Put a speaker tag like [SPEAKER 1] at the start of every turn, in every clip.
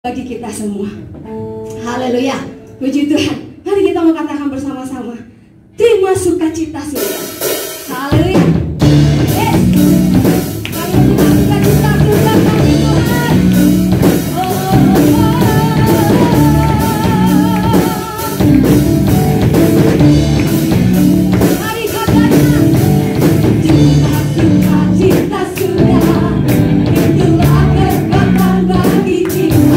[SPEAKER 1] bagi kita semua. Haleluya, puji Tuhan. Mari kita mau katakan bersama-sama, terima sukacita surga. Haleluya. Terima sukacita surga bagi Tuhan. Mari katakan, terima sukacita surga. Itulah kekuatan bagi jiwa.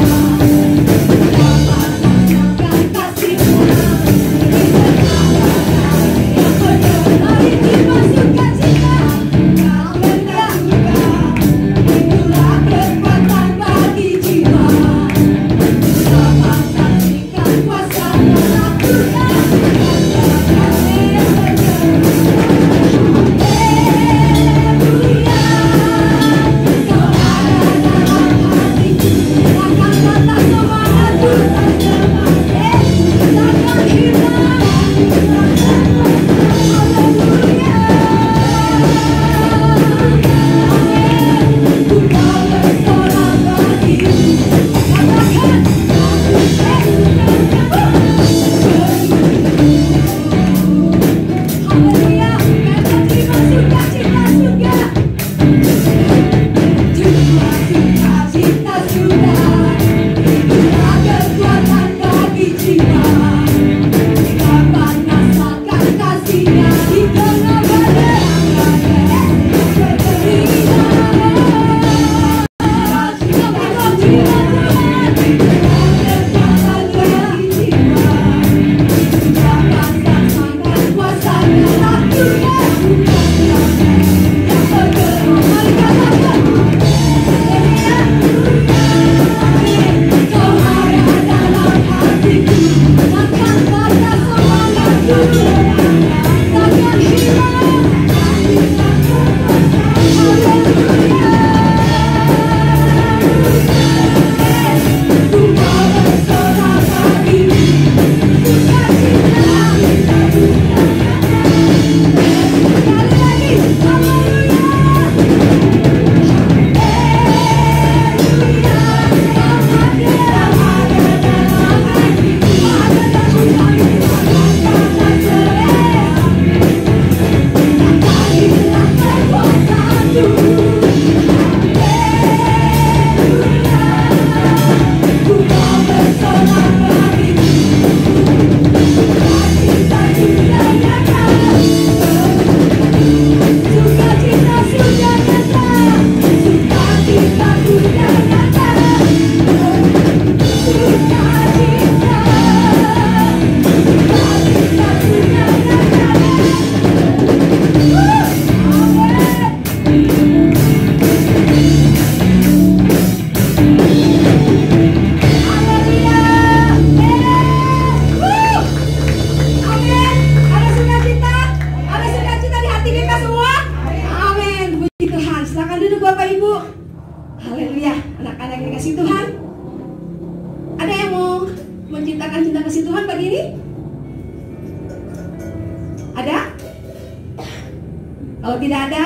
[SPEAKER 1] Kalau tidak ada,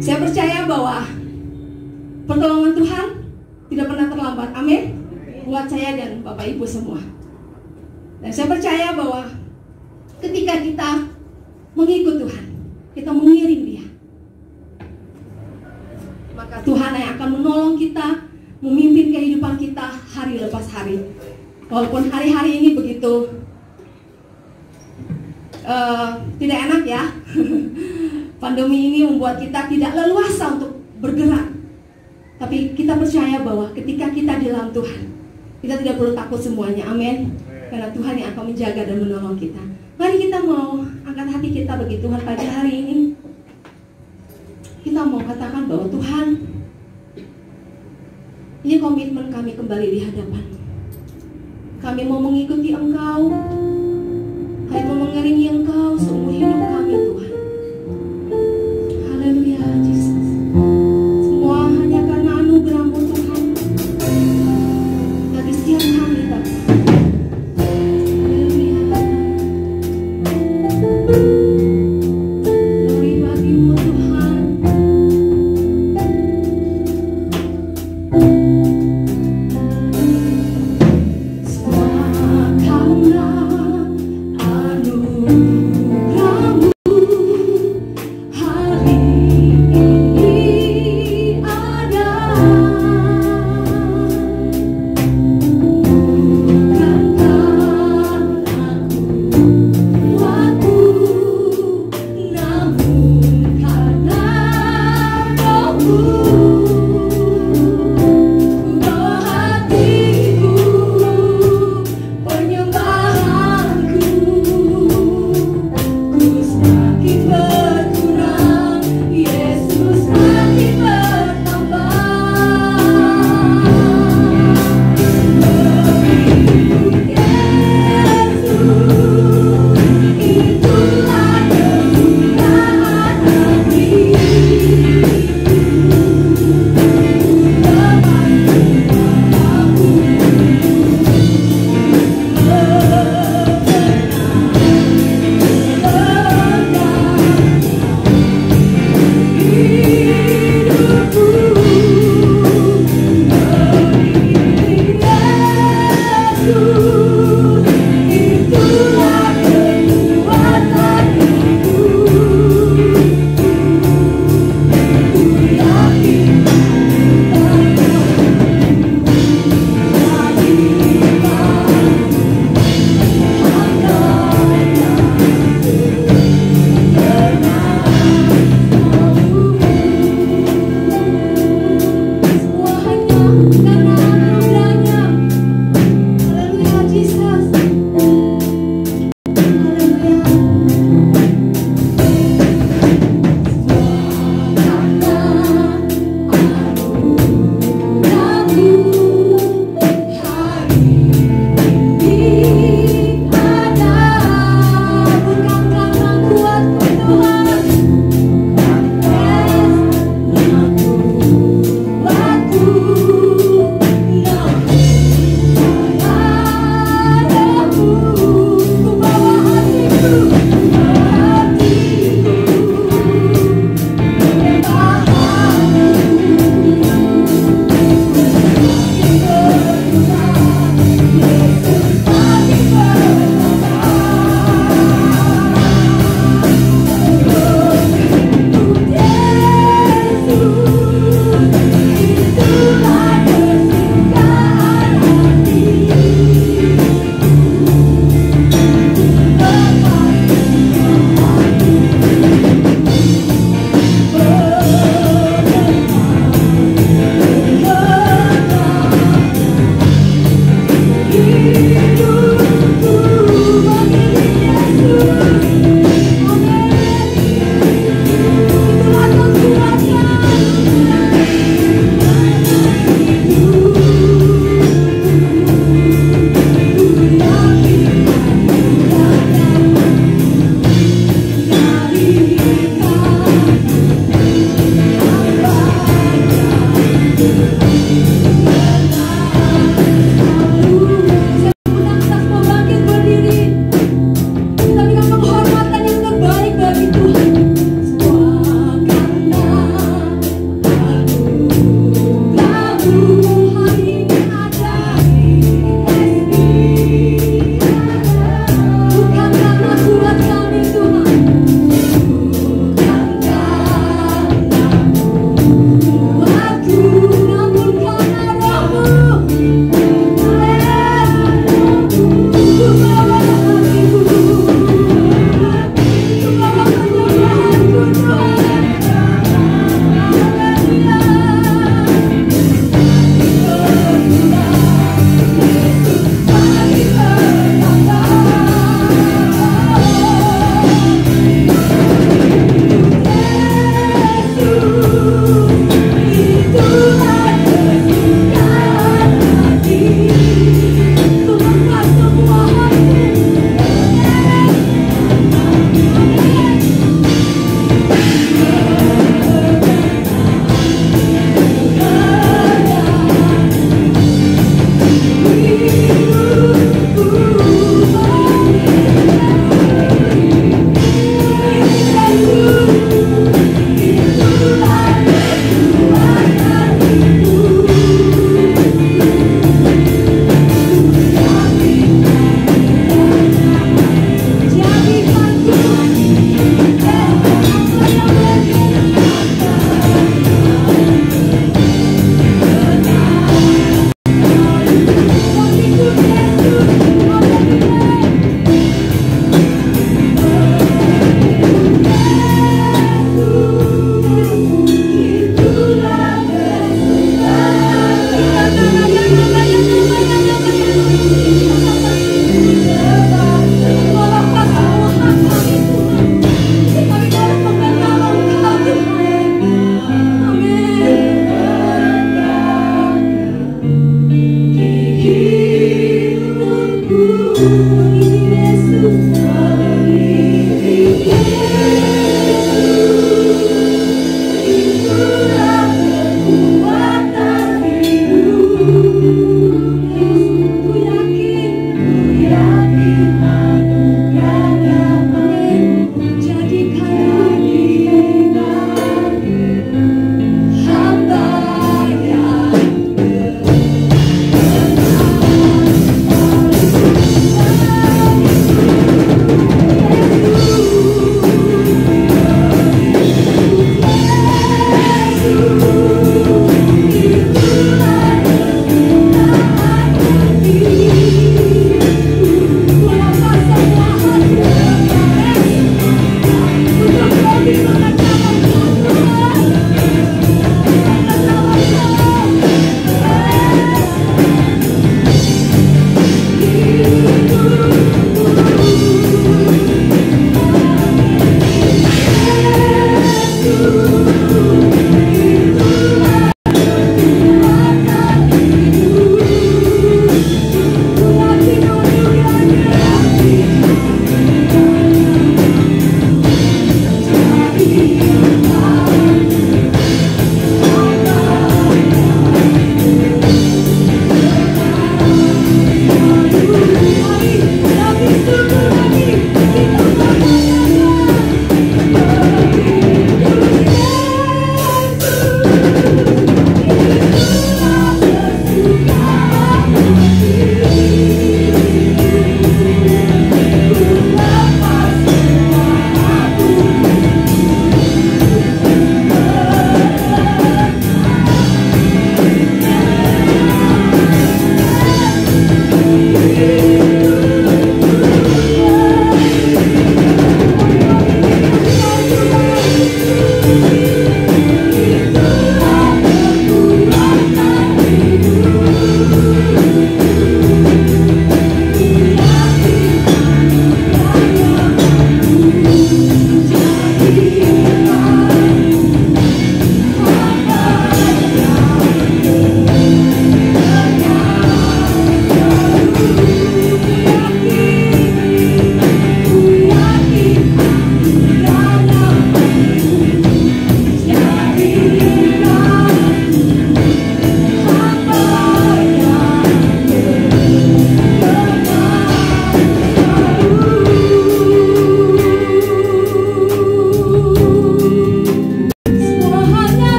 [SPEAKER 1] saya percaya bahwa pertolongan Tuhan tidak pernah terlambat. Amin. Buat saya dan Bapak Ibu semua. Dan saya percaya bahwa ketika kita mengikut Tuhan, kita mengiring Dia, maka Tuhan yang akan menolong kita, memimpin kehidupan kita hari lepas hari. Walaupun hari-hari ini begitu tidak enak ya. Pandemi ini membuat kita tidak leluasa untuk bergerak. Tapi kita percaya bahwa ketika kita di dalam Tuhan, kita tidak perlu takut semuanya. Amin. Karena Tuhan yang akan menjaga dan menolong kita. Mari kita mau angkat hati kita bagi Tuhan pada hari ini. Kita mau katakan bahwa Tuhan, ini komitmen kami kembali di hadapan. Kami mau mengikuti Engkau. Kami mau mengiringi Engkau seumur hidup kami, Tuhan. Haleluya, Yesus. Semua hanya karena anugerah-Mu, Tuhan. Bagi setiap kami, Bapa. Haleluya. Glory bagi-Mu, Tuhan.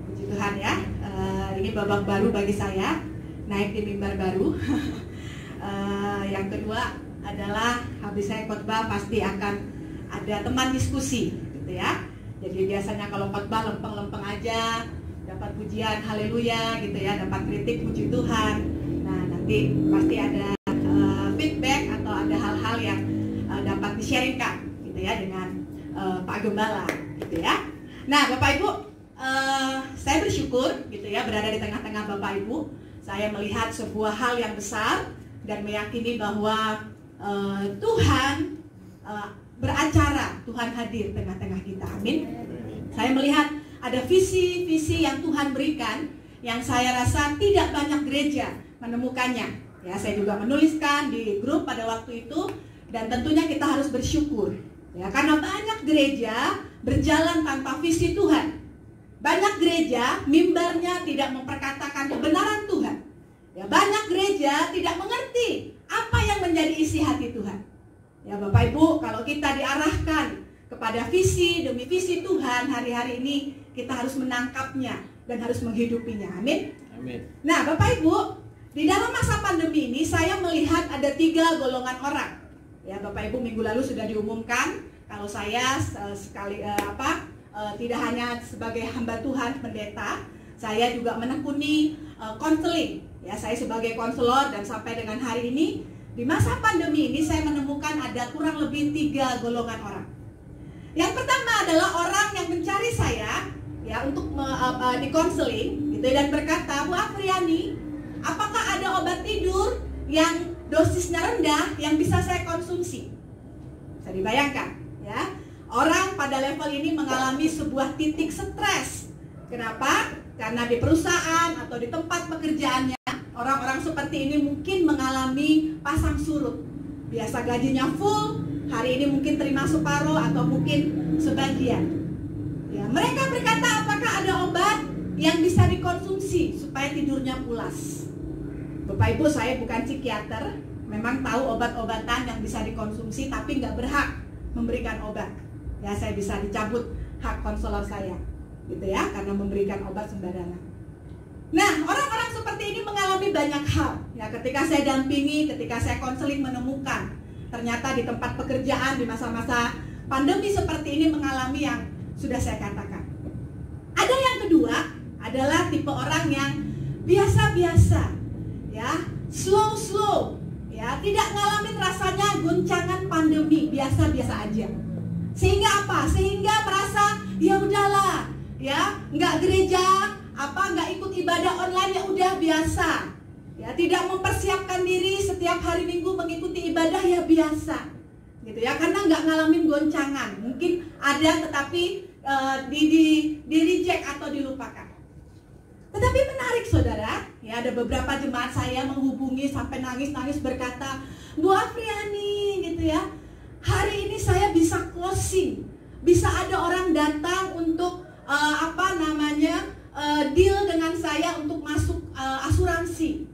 [SPEAKER 2] Puji Tuhan ya. Ini babak baru bagi saya, naik di mimbar baru. Yang kedua adalah habis saya khotbah pasti akan ada teman diskusi, gitu ya. Jadi biasanya kalau khotbah lempeng-lempeng aja, dapat pujian haleluya gitu ya, dapat kritik puji Tuhan. Nah nanti pasti ada feedback atau ada hal-hal yang dapat di-sharingkan gitu ya dengan Pak Gembala gitu ya. Nah Bapak Ibu, saya bersyukur gitu ya berada di tengah-tengah Bapak Ibu. Saya melihat sebuah hal yang besar dan meyakini bahwa Tuhan beracara, Tuhan hadir tengah-tengah kita. Amin. Saya melihat ada visi-visi yang Tuhan berikan yang saya rasa tidak banyak gereja menemukannya. Ya, saya juga menuliskan di grup pada waktu itu dan tentunya kita harus bersyukur. Ya, karena banyak gereja berjalan tanpa visi Tuhan. Banyak gereja mimbarnya tidak memperkatakan kebenaran Tuhan. Ya, banyak gereja tidak mengerti apa yang menjadi isi hati Tuhan. Ya Bapak Ibu, kalau kita diarahkan kepada visi demi visi Tuhan hari-hari ini, kita harus menangkapnya dan harus menghidupinya. Amin.
[SPEAKER 3] Amin.
[SPEAKER 2] Nah Bapak Ibu, di dalam masa pandemi ini saya melihat ada 3 golongan orang. Ya Bapak Ibu, minggu lalu sudah diumumkan kalau saya tidak hanya sebagai hamba Tuhan pendeta, saya juga menekuni konseling. Ya, saya sebagai konselor dan sampai dengan hari ini di masa pandemi ini saya menemukan ada kurang lebih 3 golongan orang. Yang pertama adalah orang yang mencari saya ya untuk di konseling gitu dan berkata, Bu Afriani, apakah ada obat tidur yang dosisnya rendah yang bisa saya konsumsi? Bisa dibayangkan ya, orang pada level ini mengalami sebuah titik stres. Kenapa? Karena di perusahaan atau di tempat pekerjaannya orang-orang seperti ini mungkin mengalami pasang surut. Biasa gajinya full, hari ini mungkin terima separuh atau mungkin sebagian. Ya, mereka berkata, apakah ada obat yang bisa dikonsumsi supaya tidurnya pulas? Bapak Ibu, saya bukan psikiater, memang tahu obat-obatan yang bisa dikonsumsi tapi nggak berhak memberikan obat. Ya, saya bisa dicabut hak konselor saya, gitu ya, karena memberikan obat sembarangan. Nah, orang-orang seperti ini mengalami banyak hal. Ya, ketika saya dampingi, ketika saya konseling menemukan ternyata di tempat pekerjaan di masa-masa pandemi seperti ini mengalami yang sudah saya katakan. Ada yang kedua adalah tipe orang yang biasa-biasa, ya, slow, ya, tidak ngalamin rasanya guncangan pandemi, biasa-biasa aja. Sehingga apa? Sehingga merasa ya udahlah, ya, nggak gereja, nggak ikut ibadah online ya udah biasa. Ya, tidak mempersiapkan diri setiap hari Minggu mengikuti ibadah ya biasa. Gitu ya, karena nggak ngalamin goncangan. Mungkin ada tetapi di reject atau dilupakan. Tetapi menarik saudara, ya ada beberapa jemaat saya menghubungi sampai nangis-nangis berkata, Bu Afriani gitu ya, hari ini saya bisa closing, bisa ada orang datang untuk deal dengan saya untuk masuk asuransi.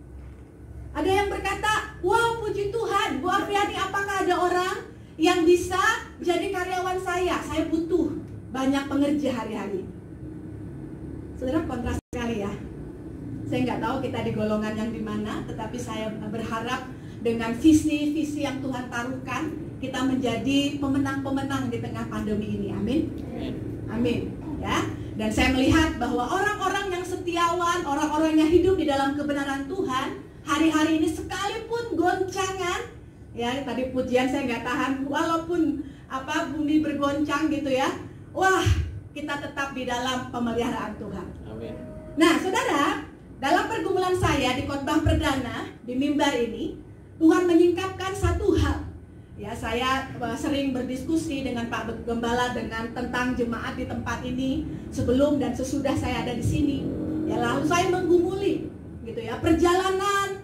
[SPEAKER 2] Ada yang berkata, wow puji Tuhan, Bu Afriani, apakah ada orang yang bisa jadi karyawan saya? Saya butuh banyak pengerja hari-hari. Saudara, kontras sekali ya. Saya nggak tahu kita di golongan yang di mana, tetapi saya berharap dengan visi-visi yang Tuhan taruhkan, kita menjadi pemenang-pemenang di tengah pandemi ini. Amin. Amin. Ya. Dan saya melihat bahwa orang-orang yang setiawan, orang-orang yang hidup di dalam kebenaran Tuhan, hari-hari ini sekalipun goncangan, ya tadi pujian saya nggak tahan, walaupun bumi bergoncang gitu ya, wah kita tetap di dalam pemeliharaan Tuhan.
[SPEAKER 3] Amin.
[SPEAKER 2] Nah saudara, dalam pergumulan saya di khotbah perdana di mimbar ini, Tuhan menyingkapkan satu hal. Ya, saya sering berdiskusi dengan Pak Gembala tentang jemaat di tempat ini sebelum dan sesudah saya ada di sini. Ya, lalu saya menggumuli gitu ya perjalanan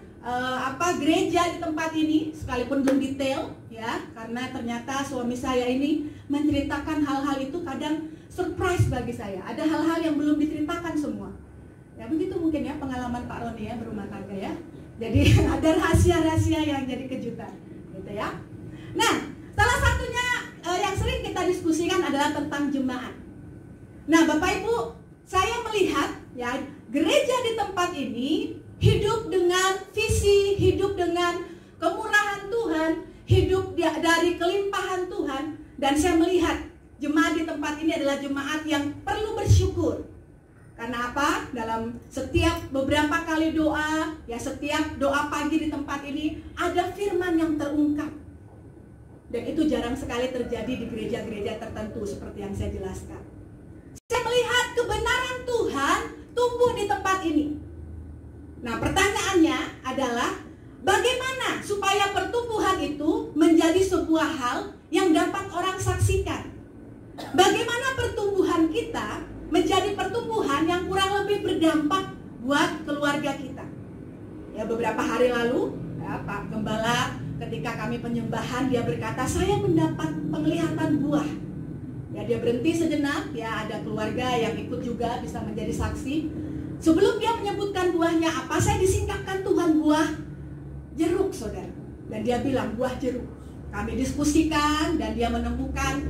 [SPEAKER 2] gereja di tempat ini, sekalipun belum detail ya, karena ternyata suami saya ini menceritakan hal-hal itu kadang surprise bagi saya. Ada hal-hal yang belum diceritakan semua. Ya begitu mungkin ya pengalaman Pak Roni ya berumah tangga ya. Jadi ada rahasia-rahasia yang jadi kejutan gitu ya. Nah, salah satunya yang sering kita diskusikan adalah tentang jemaat. Nah, Bapak Ibu, ya, gereja di tempat ini hidup dengan visi, hidup dengan kemurahan Tuhan, hidup dari kelimpahan Tuhan. Dan saya melihat jemaat di tempat ini adalah jemaat yang perlu bersyukur. Karena apa? Dalam setiap beberapa kali doa, ya setiap doa pagi di tempat ini ada firman yang terungkap. Dan itu jarang sekali terjadi di gereja-gereja tertentu seperti yang saya jelaskan. Saya melihat kebenaran Tuhan tumbuh di tempat ini. Nah, pertanyaannya adalah bagaimana supaya pertumbuhan itu menjadi sebuah hal yang dapat orang saksikan? Bagaimana pertumbuhan kita menjadi pertumbuhan yang kurang lebih berdampak buat keluarga kita? Ya, beberapa hari lalu, ya, Pak Gembala ketika kami penyembahan, dia berkata, saya mendapat penglihatan buah. Ya, dia berhenti sejenak, ya ada keluarga yang ikut juga bisa menjadi saksi. Sebelum dia menyebutkan buahnya apa, saya disingkapkan Tuhan buah jeruk, saudara. Dan dia bilang buah jeruk. Kami diskusikan dan dia menemukan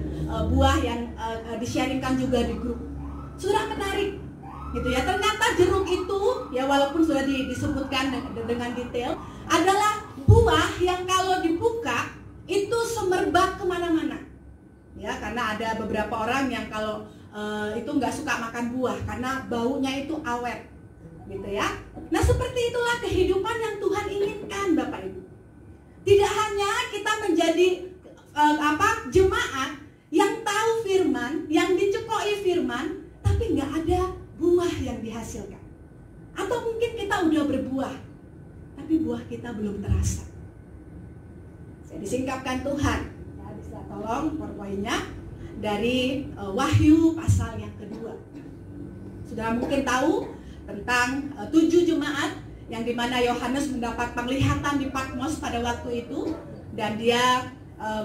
[SPEAKER 2] buah yang di-sharingkan juga di grup. Sudah menarik, gitu ya. Ternyata jeruk itu, ya walaupun sudah disebutkan dengan detail, adalah buah yang kalau dibuka itu semerbak kemana-mana. Ya, karena ada beberapa orang yang kalau itu nggak suka makan buah karena baunya itu awet, gitu ya. Nah, seperti itulah kehidupan yang Tuhan inginkan, Bapak Ibu. Tidak hanya kita menjadi jemaat yang tahu firman, yang dicekoi firman, tapi nggak ada buah yang dihasilkan. Atau mungkin kita udah berbuah, tapi buah kita belum terasa. Saya disingkapkan Tuhan, ya, bisa tolong PowerPoint-nya dari Wahyu pasal yang kedua. Sudah mungkin tahu tentang 7 jemaat yang dimana Yohanes mendapat penglihatan di Patmos pada waktu itu, dan dia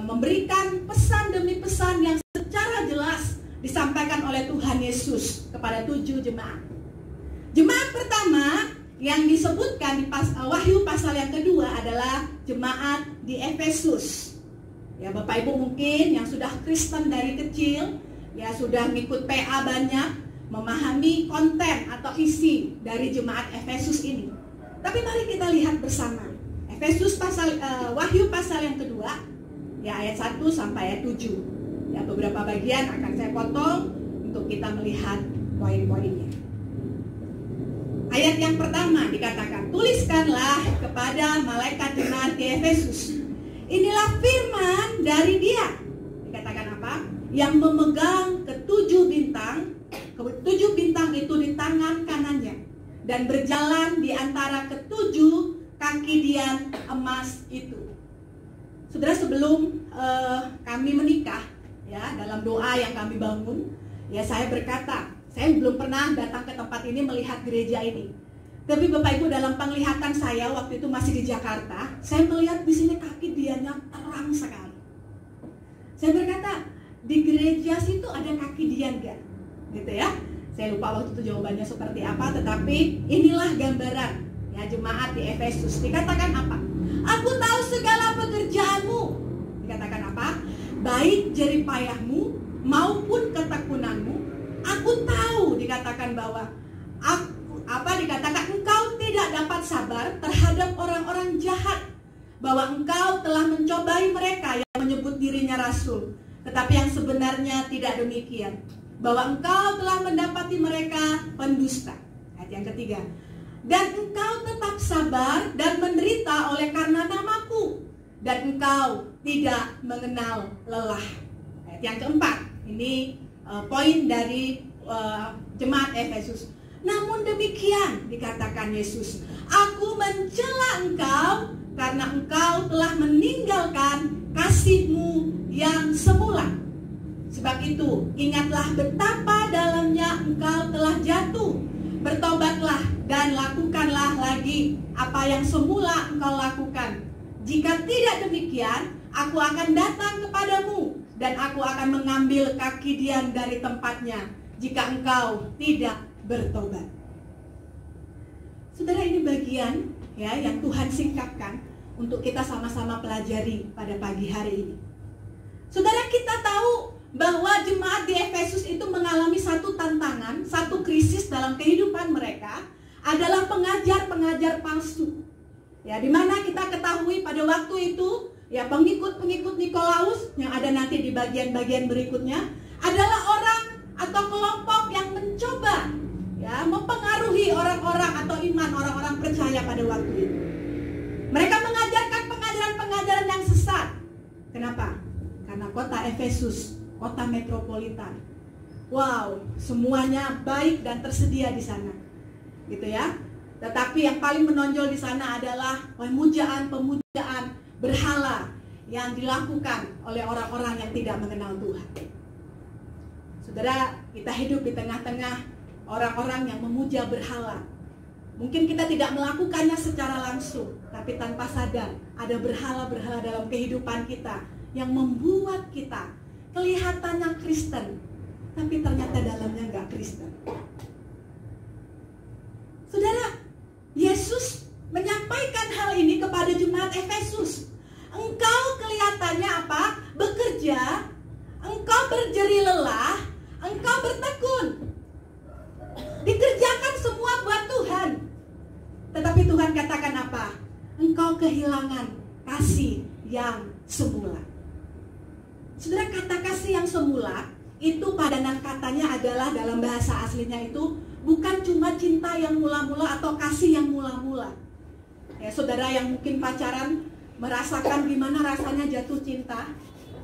[SPEAKER 2] memberikan pesan demi pesan yang secara jelas disampaikan oleh Tuhan Yesus kepada 7 jemaat. Jemaat pertama yang disebutkan di Wahyu pasal yang kedua adalah jemaat di Efesus. Ya, Bapak Ibu mungkin yang sudah Kristen dari kecil, ya sudah ngikut PA banyak, memahami konten atau isi dari jemaat Efesus ini. Tapi mari kita lihat bersama Efesus Wahyu pasal yang kedua, ya ayat 1 sampai ayat 7. Ya, beberapa bagian akan saya potong untuk kita melihat poin-poinnya. Ayat yang pertama dikatakan, tuliskanlah kepada malaikat jemaat di Efesus, inilah firman dari Dia. Dikatakan apa? Yang memegang ke-7 bintang. Ke-7 bintang itu di tangan kanannya, dan berjalan di antara ke-7 kaki dian emas itu. Saudara, sebelum kami menikah, ya dalam doa yang kami bangun, ya saya berkata, saya belum pernah datang ke tempat ini melihat gereja ini. Tapi Bapak Ibu, dalam penglihatan saya waktu itu masih di Jakarta, saya melihat di sini kaki diannya terang sekali. Saya berkata, di gereja situ ada kaki dian gak? Gitu ya. Saya lupa waktu itu jawabannya seperti apa, tetapi inilah gambaran ya jemaat di Efesus. Dikatakan apa? Aku tahu segala pekerjaanmu. Dikatakan apa? Baik jerih payahmu maupun ketekunanmu. Aku tahu, dikatakan bahwa dikatakan engkau tidak dapat sabar terhadap orang-orang jahat, bahwa engkau telah mencobai mereka yang menyebut dirinya rasul, tetapi yang sebenarnya tidak demikian, bahwa engkau telah mendapati mereka pendusta. Ayat yang ketiga, dan engkau tetap sabar dan menderita oleh karena namaku, dan engkau tidak mengenal lelah. Ayat yang keempat, ini poin dari jemaat Efesus. Namun demikian, dikatakan Yesus, aku mencela engkau karena engkau telah meninggalkan kasihmu yang semula. Sebab itu, ingatlah betapa dalamnya engkau telah jatuh. Bertobatlah dan lakukanlah lagi apa yang semula engkau lakukan. Jika tidak demikian, aku akan datang kepadamu dan aku akan mengambil kaki dian dari tempatnya jika engkau tidak bertobat. Saudara, ini bagian ya yang Tuhan singkapkan untuk kita sama-sama pelajari pada pagi hari ini. Saudara, kita tahu bahwa jemaat di Efesus itu mengalami satu tantangan, satu krisis dalam kehidupan mereka, adalah pengajar-pengajar palsu. Ya, di mana kita ketahui pada waktu itu, ya, pengikut-pengikut Nikolaus yang ada nanti di bagian-bagian berikutnya adalah orang atau kelompok yang mencoba, ya, mempengaruhi orang-orang atau iman orang-orang percaya pada waktu itu. Mereka mengajarkan pengajaran-pengajaran yang sesat. Kenapa? Karena kota Efesus, kota metropolitan. Wow, semuanya baik dan tersedia di sana. Gitu ya. Tetapi yang paling menonjol di sana adalah pemujaan berhala yang dilakukan oleh orang-orang yang tidak mengenal Tuhan. Saudara, kita hidup di tengah-tengah orang-orang yang memuja berhala. Mungkin kita tidak melakukannya secara langsung, tapi tanpa sadar ada berhala-berhala dalam kehidupan kita yang membuat kita kelihatannya Kristen, tapi ternyata dalamnya nggak Kristen. Saudara, Yesus menyampaikan hal ini kepada jemaat Efesus. Engkau kelihatannya apa? Bekerja, engkau berjeri lelah, engkau bertekun, dikerjakan semua buat Tuhan. Tetapi Tuhan katakan apa? Engkau kehilangan kasih yang semula. Saudara, kata kasih yang semula itu padanan katanya adalah dalam bahasa aslinya itu bukan cuma cinta yang mula-mula atau kasih yang mula-mula. Ya, saudara yang mungkin pacaran merasakan gimana rasanya jatuh cinta.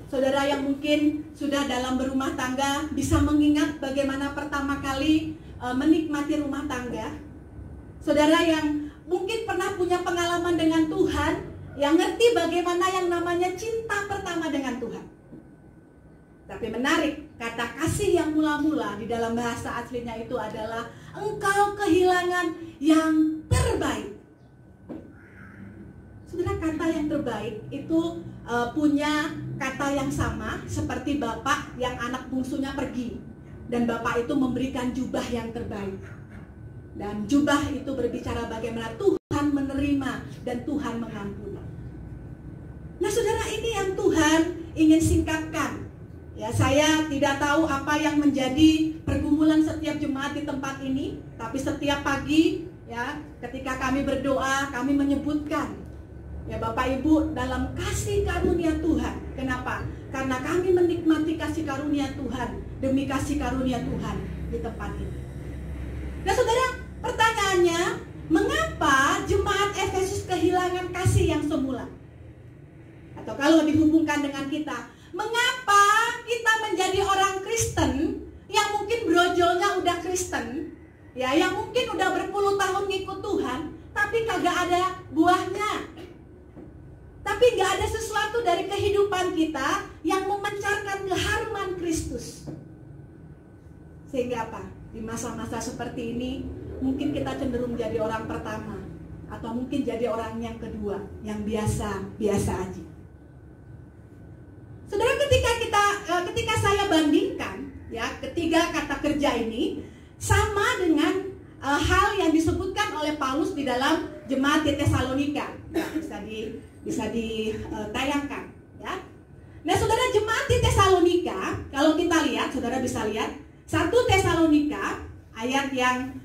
[SPEAKER 2] Saudara yang mungkin sudah dalam berumah tangga bisa mengingat bagaimana pertama kali menikmati rumah tangga. Saudara yang mungkin pernah punya pengalaman dengan Tuhan, yang ngerti bagaimana yang namanya cinta pertama dengan Tuhan. Tapi menarik, kata kasih yang mula-mula di dalam bahasa aslinya itu adalah engkau kehilangan yang terbaik. Saudara, kata yang terbaik itu punya kata yang sama seperti bapak yang anak bungsunya pergi. Dan bapak itu memberikan jubah yang terbaik. Dan jubah itu berbicara bagaimana Tuhan menerima dan Tuhan mengampuni. Nah saudara, ini yang Tuhan ingin singkapkan. Ya, saya tidak tahu apa yang menjadi pergumulan setiap jemaat di tempat ini, tapi setiap pagi ya, ketika kami berdoa, kami menyebutkan ya Bapak Ibu dalam kasih karunia Tuhan. Kenapa? Karena kami menikmati kasih karunia Tuhan demi kasih karunia Tuhan di tempat ini. Nah saudara, pertanyaannya, mengapa jemaat Efesus kehilangan kasih yang semula? Atau kalau dihubungkan dengan kita, mengapa kita menjadi orang Kristen yang mungkin brojolnya udah Kristen, ya, yang mungkin udah berpuluh tahun ngikut Tuhan, tapi kagak ada buahnya, tapi gak ada sesuatu dari kehidupan kita yang memancarkan keharuman Kristus. Sehingga apa? Di masa-masa seperti ini, mungkin kita cenderung jadi orang pertama, atau mungkin jadi orang yang kedua, yang biasa-biasa aja. Saudara, ketika saya bandingkan ya ketiga kata kerja ini sama dengan hal yang disebutkan oleh Paulus di dalam jemaat di Tesalonika, bisa ditayangkan ya. Nah saudara, jemaat di Tesalonika, kalau kita lihat, saudara bisa lihat 1 Tesalonika ayat yang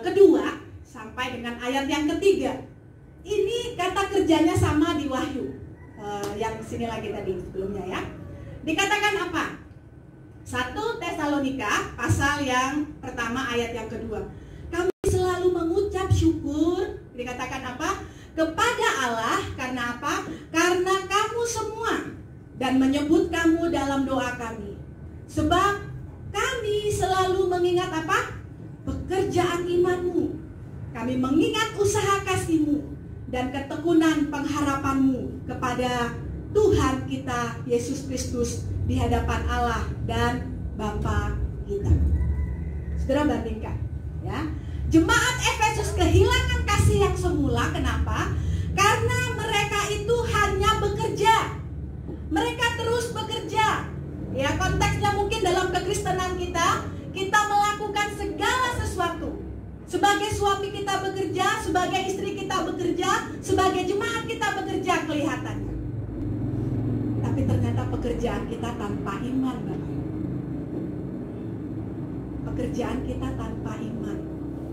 [SPEAKER 2] kedua sampai dengan ayat yang ketiga. Ini kata kerjanya sama di Wahyu. Yang sini lagi tadi sebelumnya ya. Dikatakan apa? 1 Tesalonika pasal yang pertama ayat yang kedua. Kami selalu mengucap syukur, dikatakan apa? Kepada Allah, karena apa? Karena kamu semua, dan menyebut kamu dalam doa kami. Sebab kami selalu mengingat apa? Pekerjaan imanmu. Kami mengingat usaha kasihmu dan ketekunan pengharapanmu kepada Tuhan kita Yesus Kristus di hadapan Allah dan Bapa kita. Saudara, bandingkan ya. Jemaat Efesus kehilangan kasih yang semula. Kenapa? Karena mereka itu hanya bekerja. Mereka terus bekerja. Ya, konteksnya mungkin dalam kekristenan kita melakukan segala sesuatu. Sebagai suami kita bekerja, sebagai istri kita bekerja, sebagai jemaat kita bekerja kelihatannya. Tapi ternyata pekerjaan kita tanpa iman, Bapak. pekerjaan kita tanpa iman.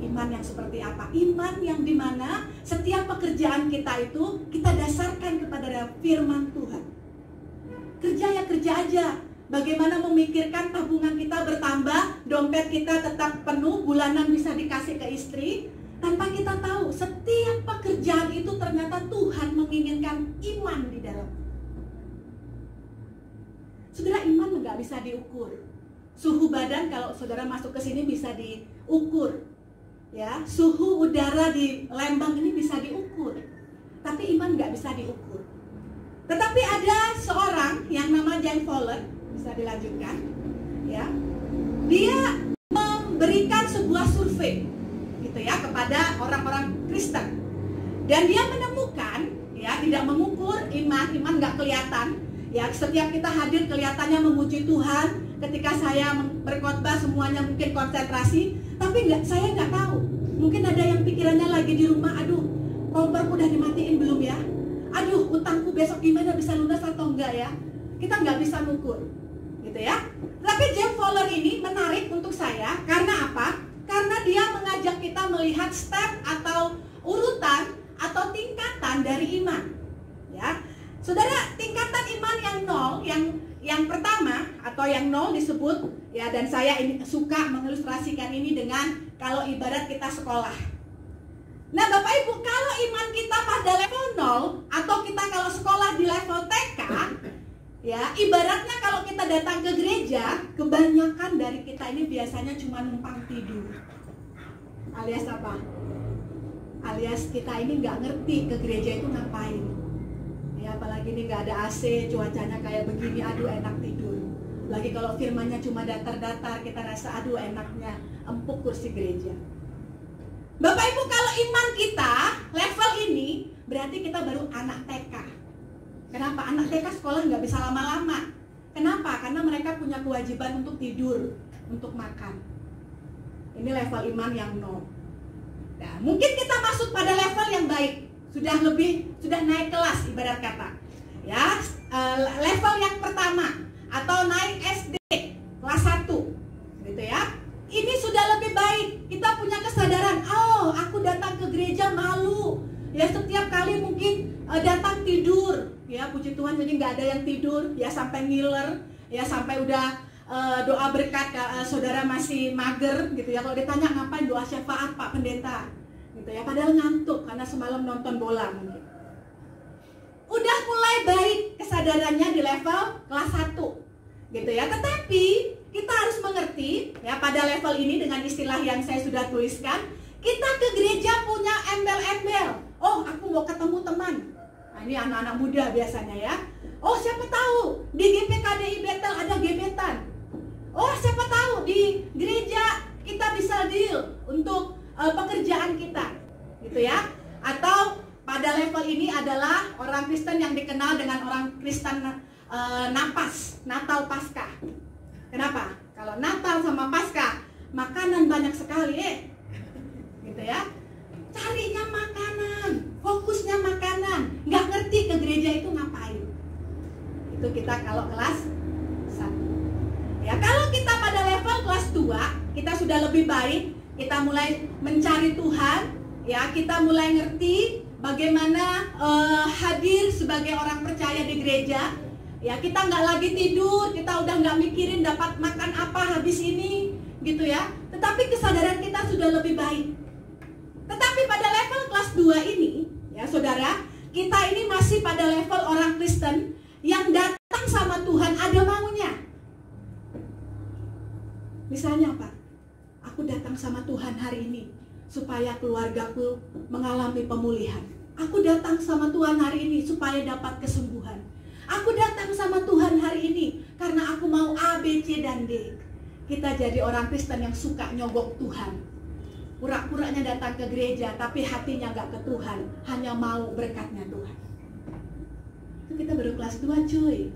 [SPEAKER 2] Iman yang seperti apa? Iman yang dimana setiap pekerjaan kita itu kita dasarkan kepada firman Tuhan. Kerja ya kerja aja. Bagaimana memikirkan tabungan kita bertambah, dompet kita tetap penuh, bulanan bisa dikasih ke istri, tanpa kita tahu setiap pekerjaan itu ternyata Tuhan menginginkan iman di dalam. Saudara, iman nggak bisa diukur. Suhu badan kalau saudara masuk ke sini bisa diukur, ya. Suhu udara di Lembang ini bisa diukur, tapi iman nggak bisa diukur. Tetapi ada seorang yang nama Jen Fowler, bisa dilanjutkan, ya. Dia memberikan sebuah survei, gitu ya, kepada orang-orang Kristen, dan dia menemukan, ya, tidak mengukur iman nggak kelihatan, ya. Setiap kita hadir kelihatannya memuji Tuhan. Ketika saya berkhotbah semuanya mungkin konsentrasi, tapi saya nggak tahu. Mungkin ada yang pikirannya lagi di rumah, aduh, komporku udah dimatiin belum ya? Aduh, utangku besok gimana, bisa lunas atau enggak ya? Kita nggak bisa mengukur, gitu ya. Tapi Jen Fowler ini menarik untuk saya, karena apa? Karena dia mengajak kita melihat step atau urutan atau tingkatan dari iman, ya. Saudara, tingkatan iman yang nol, yang pertama atau yang nol disebut, ya, dan saya ini suka mengilustrasikan ini dengan kalau ibarat kita sekolah. Nah, Bapak Ibu, kalau iman kita pada level nol atau kita kalau sekolah di level TK, ya, ibaratnya kalau kita datang ke gereja, kebanyakan dari kita ini biasanya cuma numpang tidur. Alias apa? Alias kita ini nggak ngerti ke gereja itu ngapain. Ya, apalagi ini nggak ada AC, cuacanya kayak begini, aduh enak tidur. Lagi kalau firmannya cuma datar-datar, kita rasa aduh enaknya empuk kursi gereja. Bapak Ibu, kalau iman kita level ini, berarti kita baru anak TK. Kenapa? Anak TK sekolah nggak bisa lama-lama. Kenapa? Karena mereka punya kewajiban untuk tidur, untuk makan. Ini level iman yang nol. Nah, mungkin kita masuk pada level yang baik, sudah naik kelas ibarat kata, ya, level yang pertama atau naik SD kelas 1, gitu ya. Ini sudah lebih baik, kita punya kesadaran, oh aku datang ke gereja malu, ya, setiap kali mungkin datang tidur, ya, puji Tuhan jadi nggak ada yang tidur, ya, sampai ngiler, ya, sampai udah doa berkat, saudara masih mager, gitu ya. Kalau ditanya ngapain, doa syafaat Pak Pendeta, gitu ya, padahal ngantuk karena semalam nonton bola mungkin. Udah mulai baik kesadarannya di level kelas 1, gitu ya. Tetapi kita harus mengerti, ya, pada level ini dengan istilah yang saya sudah tuliskan, kita ke gereja punya embel-embel. Oh, aku mau ketemu teman. Nah, ini anak-anak muda biasanya, ya. Oh, siapa tahu di GPKDI Betel ada gebetan. Oh, siapa tahu di gereja kita bisa deal untuk pekerjaan kita, gitu ya. Atau pada level ini adalah orang Kristen yang dikenal dengan orang Kristen napas, Natal Paskah. Kenapa? Kalau Natal sama Paskah makanan banyak sekali, gitu ya. Carinya makanan, fokusnya makanan, nggak ngerti ke gereja itu ngapain. Itu kita kalau kelas 1. Ya, kalau kita pada level kelas 2, kita sudah lebih baik, kita mulai mencari Tuhan, ya, kita mulai ngerti bagaimana hadir sebagai orang percaya di gereja. Ya, kita nggak lagi tidur, kita udah nggak mikirin dapat makan apa habis ini, gitu ya. Tetapi kesadaran kita sudah lebih baik. Tetapi pada level kelas 2 ini, ya saudara, kita ini masih pada level orang Kristen yang datang sama Tuhan ada maunya. Misalnya apa? Aku datang sama Tuhan hari ini supaya keluargaku mengalami pemulihan. Aku datang sama Tuhan hari ini supaya dapat kesembuhan. Aku datang sama Tuhan hari ini karena aku mau A, B, C, dan D. Kita jadi orang Kristen yang suka nyogok Tuhan. Pura-puranya datang ke gereja, tapi hatinya gak ke Tuhan, hanya mau berkatnya Tuhan. Itu kita baru kelas 2, cuy.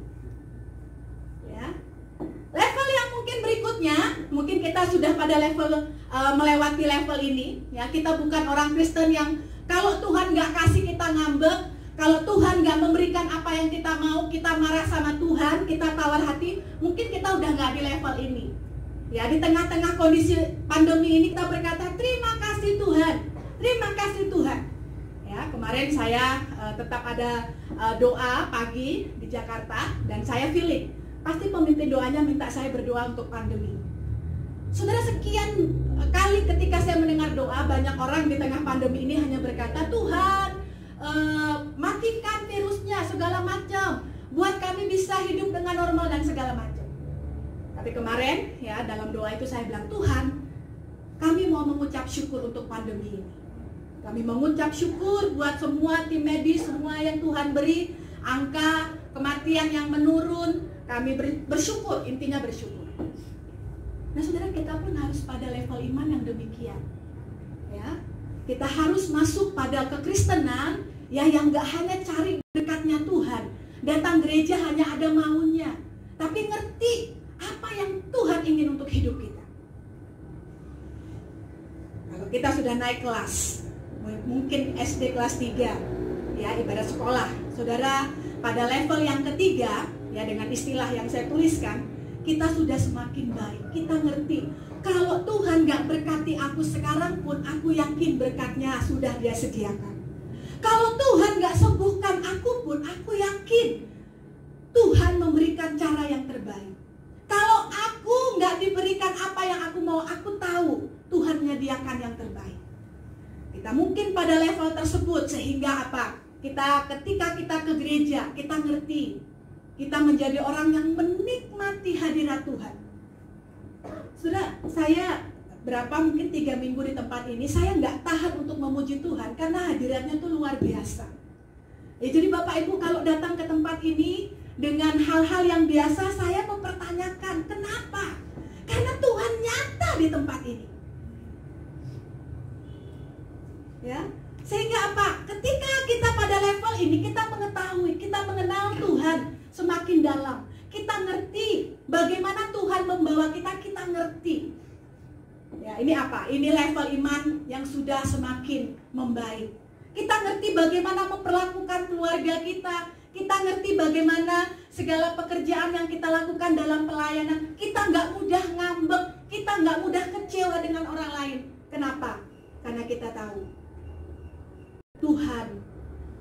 [SPEAKER 2] Ya. Level yang mungkin berikutnya, mungkin kita sudah pada level melewati level ini. Ya, kita bukan orang Kristen yang kalau Tuhan gak kasih kita ngambek, kalau Tuhan gak memberikan apa yang kita mau, kita marah sama Tuhan, kita tawar hati, mungkin kita udah gak di level ini. Ya, di tengah-tengah kondisi pandemi ini kita berkata terima kasih Tuhan. Terima kasih Tuhan. Ya, kemarin saya tetap ada doa pagi di Jakarta dan saya feeling pasti pemimpin doanya minta saya berdoa untuk pandemi. Saudara, sekian kali ketika saya mendengar doa, banyak orang di tengah pandemi ini hanya berkata, Tuhan matikan virusnya segala macam, buat kami bisa hidup dengan normal dan segala macam. Tapi kemarin ya dalam doa itu saya bilang, Tuhan, kami mau mengucap syukur untuk pandemi ini. Kami mengucap syukur buat semua tim medis, semua yang Tuhan beri, angka kematian yang menurun, kami bersyukur, intinya bersyukur. Nah saudara, kita pun harus pada level iman yang demikian. Ya, kita harus masuk pada kekristenan ya, yang gak hanya cari dekatnya Tuhan, datang gereja hanya ada maunya, tapi ngerti apa yang Tuhan ingin untuk hidup kita. Kalau kita sudah naik kelas, mungkin SD kelas 3, ya ibarat sekolah, saudara pada level yang ketiga, ya dengan istilah yang saya tuliskan, kita sudah semakin baik. Kita ngerti kalau Tuhan gak berkati aku sekarang pun, aku yakin berkatnya sudah Dia sediakan. Kalau Tuhan gak sembuhkan aku pun, aku yakin Tuhan memberikan cara yang terbaik. Kalau aku gak diberikan apa yang aku mau, aku tahu Tuhan menyediakan yang terbaik. Kita mungkin pada level tersebut sehingga apa? Ketika kita ke gereja, kita ngerti, kita menjadi orang yang menikmati hadirat Tuhan. Sudah, saya mungkin 3 minggu di tempat ini, saya nggak tahan untuk memuji Tuhan karena hadiratnya tuh luar biasa. Ya, jadi Bapak Ibu kalau datang ke tempat ini dengan hal-hal yang biasa, saya mempertanyakan kenapa? Karena Tuhan nyata di tempat ini. Ya, sehingga apa? Ketika kita pada level ini, kita mengetahui, kita mengenal Tuhan semakin dalam. Kita ngerti bagaimana Tuhan membawa kita, kita ngerti. Ya, ini apa? Ini level iman yang sudah semakin membaik. Kita ngerti bagaimana memperlakukan keluarga kita. Kita ngerti bagaimana segala pekerjaan yang kita lakukan dalam pelayanan. Kita nggak mudah ngambek, kita nggak mudah kecewa dengan orang lain. Kenapa? Karena kita tahu Tuhan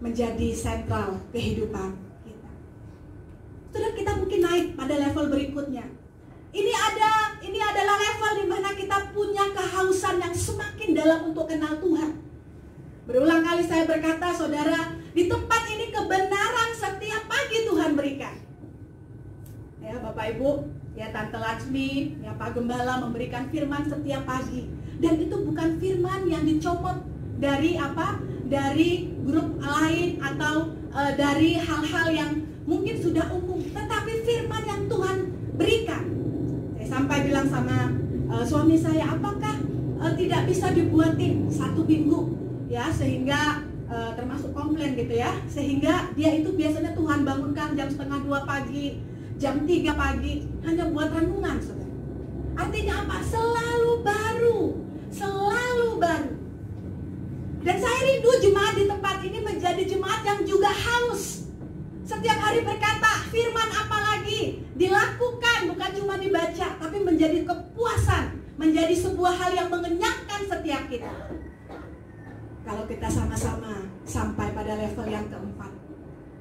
[SPEAKER 2] menjadi sentral kehidupan. Sudah, kita mungkin naik pada level berikutnya. Ini adalah level di mana kita punya kehausan yang semakin dalam untuk kenal Tuhan. Berulang kali saya berkata, saudara, di tempat ini kebenaran setiap pagi Tuhan berikan. Ya, Bapak Ibu, ya Tante Laksmi, ya Pak Gembala memberikan firman setiap pagi. Dan itu bukan firman yang dicopot dari apa? Dari grup lain atau dari hal-hal yang mungkin sudah umum, tetapi firman yang Tuhan berikan. Saya sampai bilang sama suami saya, apakah tidak bisa dibuatin 1 minggu ya, sehingga termasuk komplain gitu ya, sehingga dia itu biasanya Tuhan bangunkan jam 1:30 pagi, jam 3 pagi hanya buat renungan, saudara. Artinya apa? Selalu baru, selalu baru. Dan saya rindu jemaat di tempat ini menjadi jemaat yang juga haus. Setiap hari berkata, firman apa lagi? Dilakukan, bukan cuma dibaca, tapi menjadi kepuasan, menjadi sebuah hal yang mengenyangkan setiap kita. Kalau kita sama-sama sampai pada level yang keempat,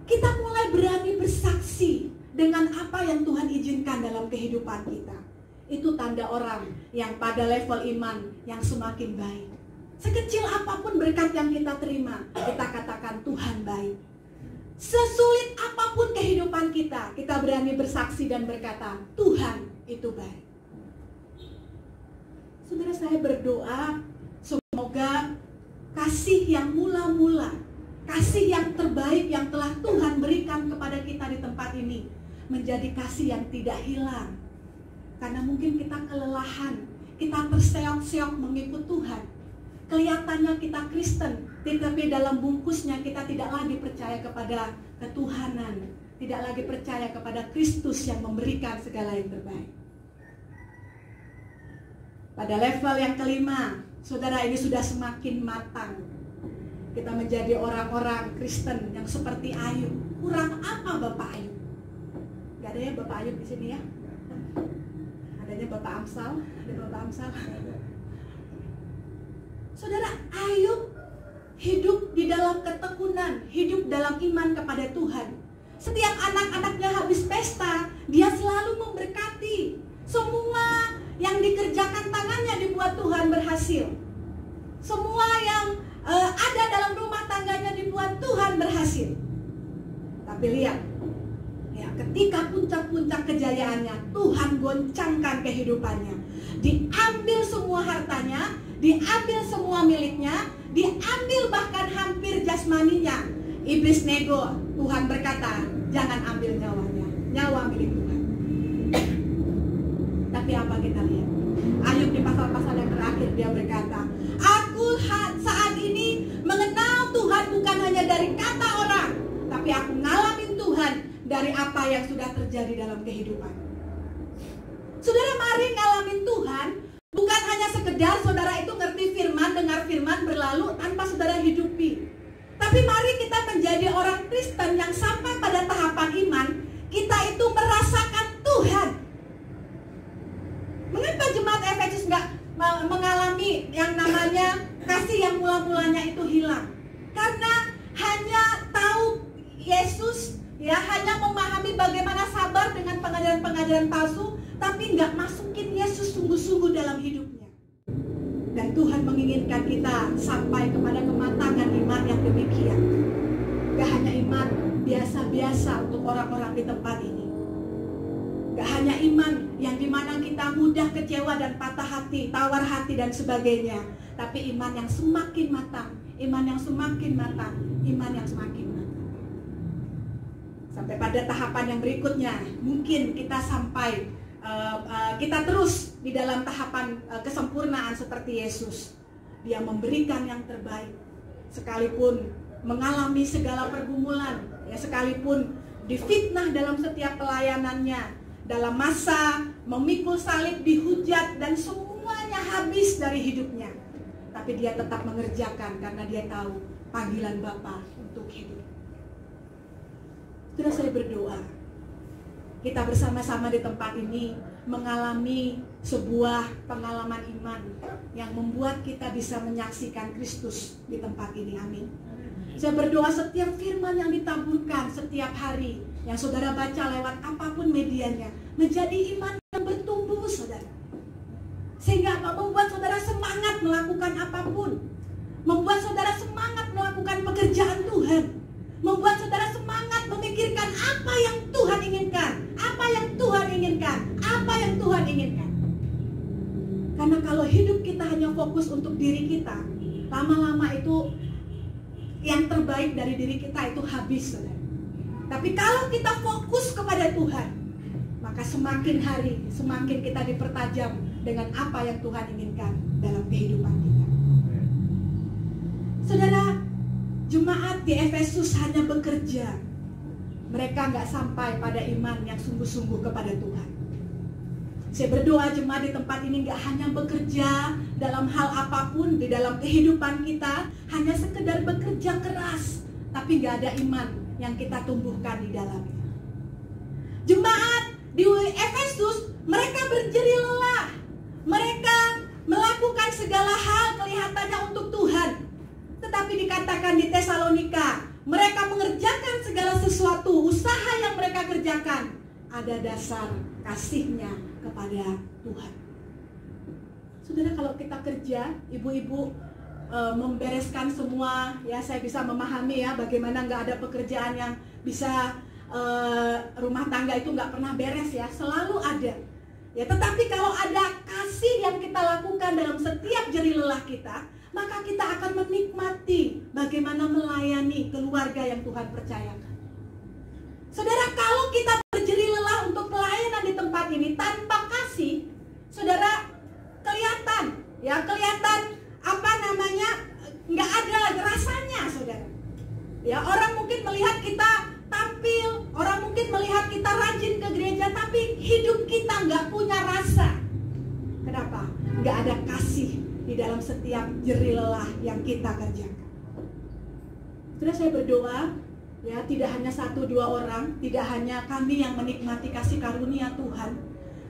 [SPEAKER 2] kita mulai berani bersaksi dengan apa yang Tuhan izinkan dalam kehidupan kita. Itu tanda orang yang pada level iman yang semakin baik. Sekecil apapun berkat yang kita terima, kita katakan Tuhan baik. Sesulit apapun kehidupan kita, kita berani bersaksi dan berkata, Tuhan itu baik. Saudara, saya berdoa, semoga kasih yang mula-mula, kasih yang terbaik yang telah Tuhan berikan kepada kita di tempat ini, menjadi kasih yang tidak hilang. Karena mungkin kita kelelahan, kita terseok-seok mengikut Tuhan. Kelihatannya kita Kristen, tetapi dalam bungkusnya kita tidak lagi percaya kepada ketuhanan, tidak lagi percaya kepada Kristus yang memberikan segala yang terbaik. Pada level yang kelima, saudara, ini sudah semakin matang. Kita menjadi orang-orang Kristen yang seperti Ayub. Kurang apa Bapak Ayub? Gak ada ya Bapak Ayub di sini ya? Adanya Bapak Amsal, ada Bapak Amsal. Saudara, Ayub hidup di dalam ketekunan, hidup dalam iman kepada Tuhan. Setiap anak-anaknya habis pesta, dia selalu memberkati. Semua yang dikerjakan tangannya dibuat Tuhan berhasil. Semua yang ada dalam rumah tangganya dibuat Tuhan berhasil. Tapi lihat, ya, ketika puncak-puncak kejayaannya, Tuhan goncangkan kehidupannya. Diambil semua hartanya, diambil semua miliknya, diambil bahkan hampir jasmaninya. Iblis nego, Tuhan berkata, jangan ambil nyawanya, nyawa milik Tuhan. Tapi apa kita lihat? Ayub di pasal-pasal yang terakhir dia berkata, aku saat ini mengenal Tuhan bukan hanya dari kata orang, tapi aku ngalamin Tuhan dari apa yang sudah terjadi dalam kehidupan. Saudara, mari ngalamin Tuhan. Bukan hanya sekedar saudara itu ngerti firman, dengar firman berlalu tanpa saudara hidupi. Tapi mari kita menjadi orang Kristen yang sampai pada tahapan iman, kita itu merasakan Tuhan. Mengapa jemaat Efesus nggak mengalami yang namanya kasih yang mula-mulanya itu hilang? Karena hanya tahu Yesus, ya, hanya memahami bagaimana sabar dengan pengajaran-pengajaran palsu, tapi nggak masukin Yesus sungguh-sungguh dalam hidupnya. Dan Tuhan menginginkan kita sampai kepada kematangan iman yang demikian. Gak hanya iman biasa-biasa untuk orang-orang di tempat ini. Gak hanya iman yang dimana kita mudah kecewa dan patah hati, tawar hati dan sebagainya. Tapi iman yang semakin matang, iman yang semakin matang, iman yang semakin matang. Sampai pada tahapan yang berikutnya, mungkin kita sampai kita terus di dalam tahapan kesempurnaan seperti Yesus. Dia memberikan yang terbaik, sekalipun mengalami segala pergumulan, ya, sekalipun difitnah dalam setiap pelayanannya, dalam masa memikul salib, dihujat dan semuanya habis dari hidupnya. Tapi dia tetap mengerjakan karena dia tahu panggilan Bapa untuk hidup. Terus saya berdoa, kita bersama-sama di tempat ini mengalami sebuah pengalaman iman yang membuat kita bisa menyaksikan Kristus di tempat ini. Amin. Saya berdoa setiap firman yang ditaburkan setiap hari, yang saudara baca lewat apapun medianya, menjadi iman yang bertumbuh, saudara. Sehingga apa? Membuat saudara semangat melakukan apapun. Membuat saudara semangat melakukan pekerjaan Tuhan. Membuat saudara semangat memikirkan apa yang Tuhan inginkan, apa yang Tuhan inginkan, apa yang Tuhan inginkan. Karena kalau hidup kita hanya fokus untuk diri kita, lama-lama itu yang terbaik dari diri kita itu habis, saudara. Tapi kalau kita fokus kepada Tuhan, maka semakin hari semakin kita dipertajam dengan apa yang Tuhan inginkan dalam kehidupan kita. Saudara, jemaat di Efesus hanya bekerja. Mereka nggak sampai pada iman yang sungguh-sungguh kepada Tuhan. Saya berdoa jemaat di tempat ini nggak hanya bekerja dalam hal apapun di dalam kehidupan kita, hanya sekedar bekerja keras, tapi nggak ada iman yang kita tumbuhkan di dalamnya. Jemaat di Efesus, mereka berjeri lelah. Mereka melakukan segala hal kelihatannya untuk Tuhan. Tetapi dikatakan di Tesalonika, mereka mengerjakan segala sesuatu, usaha yang mereka kerjakan ada dasar kasihnya kepada Tuhan. Saudara, kalau kita kerja, ibu-ibu membereskan semua, ya, saya bisa memahami ya bagaimana nggak ada pekerjaan yang bisa rumah tangga itu nggak pernah beres, ya, selalu ada. Ya, tetapi kalau ada kasih yang kita lakukan dalam setiap jeri lelah kita, maka kita akan menikmati bagaimana melayani keluarga yang Tuhan percayakan. Saudara, kalau kita berjeri lelah untuk pelayanan di tempat ini tanpa kasih, saudara, kelihatan nggak ada rasanya, saudara. Ya, orang mungkin melihat kita tampil, orang mungkin melihat kita rajin ke gereja, tapi hidup kita nggak punya rasa. Kenapa? Nggak ada kasih di dalam setiap jeri lelah yang kita kerjakan. Terus saya berdoa, ya, tidak hanya 1-2 orang, tidak hanya kami yang menikmati kasih karunia Tuhan,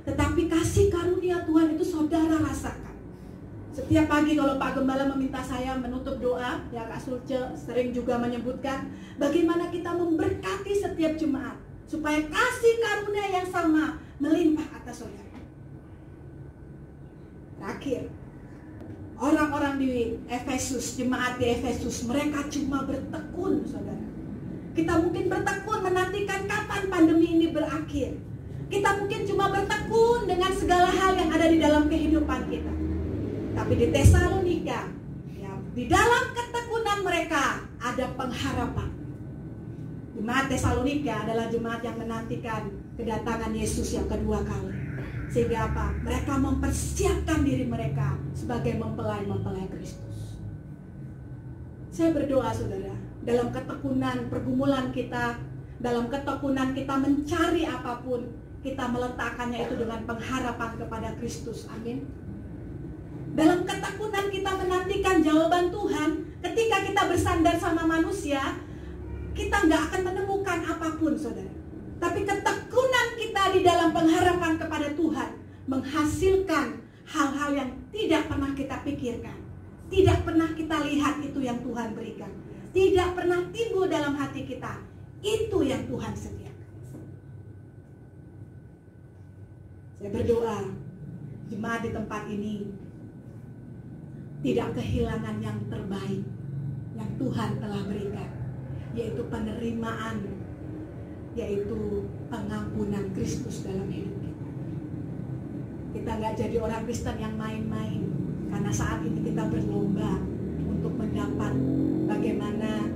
[SPEAKER 2] Tetapi kasih karunia Tuhan itu saudara rasakan. Setiap pagi kalau Pak Gembala meminta saya menutup doa, ya Kak Sulce sering juga menyebutkan bagaimana kita memberkati setiap jemaat supaya kasih karunia yang sama melimpah atas saudara. Terakhir, orang-orang di Efesus, jemaat di Efesus, mereka cuma bertekun, saudara. Kita mungkin bertekun menantikan kapan pandemi ini berakhir. Kita mungkin cuma bertekun dengan segala hal yang ada di dalam kehidupan kita. Tapi di Tesalonika, ya, di dalam ketekunan mereka ada pengharapan. Jemaat Tesalonika adalah jemaat yang menantikan kedatangan Yesus yang kedua kali. Sehingga apa? Mereka mempersiapkan diri mereka sebagai mempelai-mempelai Kristus. Saya berdoa, saudara, dalam ketekunan pergumulan kita, dalam ketekunan kita mencari apapun, kita meletakkannya itu dengan pengharapan kepada Kristus. Amin. Dalam ketekunan kita menantikan jawaban Tuhan, ketika kita bersandar sama manusia, kita nggak akan menemukan apapun, saudara. Tapi ketekunan kita di dalam pengharapan kepada Tuhan menghasilkan hal-hal yang tidak pernah kita pikirkan, tidak pernah kita lihat, itu yang Tuhan berikan, tidak pernah timbul dalam hati kita, itu yang Tuhan sediakan. Saya berdoa jemaat di tempat ini tidak kehilangan yang terbaik yang Tuhan telah berikan, yaitu penerimaan, yaitu pengampunan Kristus dalam hidup kita. Kita nggak jadi orang Kristen yang main-main, karena saat ini kita berlomba untuk mendapat bagaimana